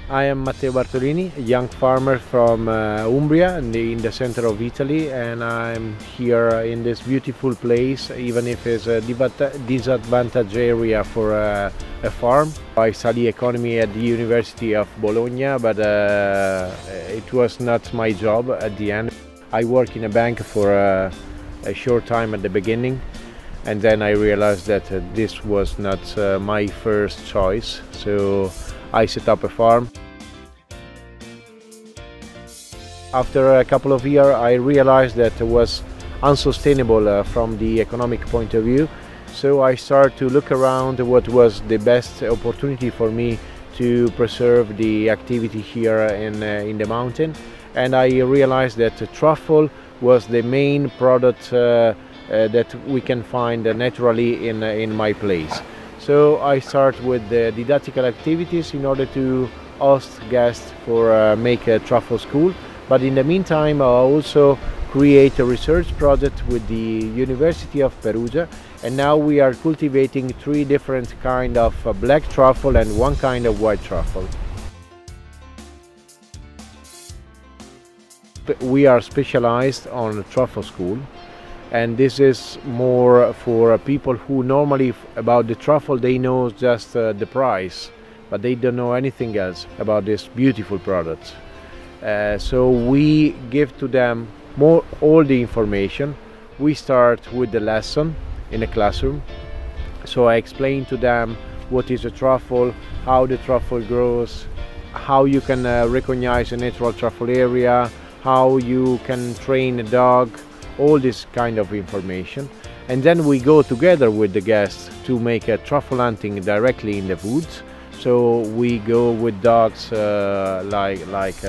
I am Matteo Bartolini, a young farmer from Umbria in the center of Italy, and I'm here in this beautiful place, even if it's a disadvantaged area for a farm. I study economy at the University of Bologna, but it was not my job at the end. I worked in a bank for a short time at the beginning, and then I realized that this was not my first choice, so I set up a farm. After a couple of years, I realized that it was unsustainable from the economic point of view, so I started to look around what was the best opportunity for me to preserve the activity here in the mountain, and I realized that truffle was the main product that we can find naturally in my place. So I start with the didactical activities in order to host guests for make a truffle school. But in the meantime, I also create a research project with the University of Perugia, and now we are cultivating 3 different kinds of black truffle and 1 kind of white truffle. We are specialized on truffle school, and this is more for people who normally about the truffle they know just the price, but they don't know anything else about this beautiful product. So we give to them all the information. We start with the lesson in the classroom, so I explain to them what is a truffle, how the truffle grows, how you can recognize a natural truffle area, how you can train a dog, all this kind of information. And then we go together with the guests to make a truffle hunting directly in the woods. So we go with dogs like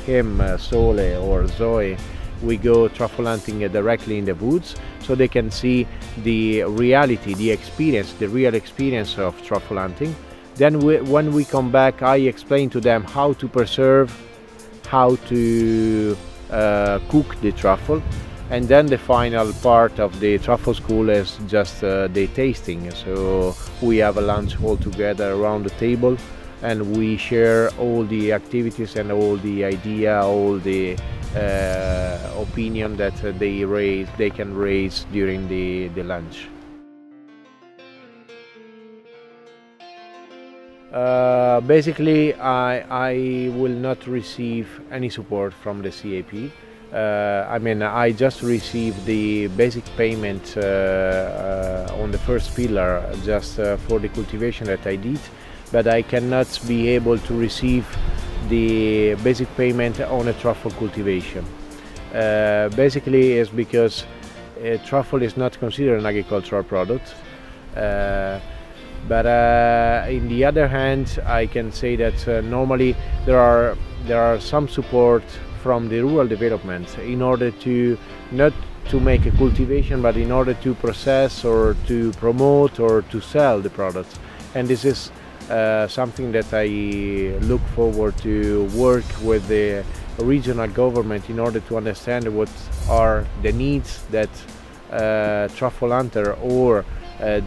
him, Sole or Zoe. We go truffle hunting directly in the woods, so they can see the reality, the experience, the real experience of truffle hunting. Then when we come back, I explain to them how to preserve, how to cook the truffle, and then the final part of the truffle school is just the tasting. So we have a lunch all together around the table, and we share all the activities and all the idea, all the opinion that they can raise during the lunch. Basically, I will not receive any support from the CAP. I just received the basic payment on the first pillar just for the cultivation that I did, but I cannot be able to receive the basic payment on a truffle cultivation. Basically, it's because truffle is not considered an agricultural product. But in the other hand, I can say that normally there are some support from the rural development in order to not to make a cultivation, but in order to process or to promote or to sell the products. And this is something that I look forward to work with the regional government in order to understand what are the needs that truffle hunter or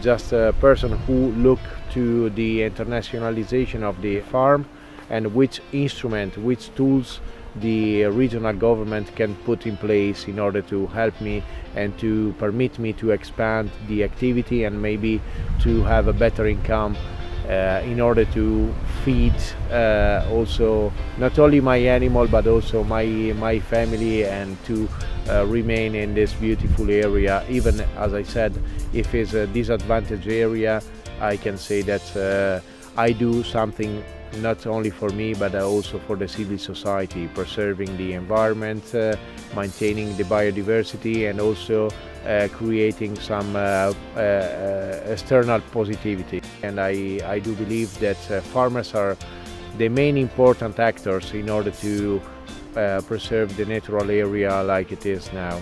just a person who look to the internationalization of the farm, and which instrument, which tools the regional government can put in place in order to help me and to permit me to expand the activity and maybe to have a better income in order to feed also not only my animal but also my family, and to remain in this beautiful area. Even, as I said, if it's a disadvantaged area, I can say that I do something not only for me but also for the civil society, preserving the environment, maintaining the biodiversity, and also creating some external positivity. And I do believe that farmers are the main important actors in order to preserve the natural area like it is now.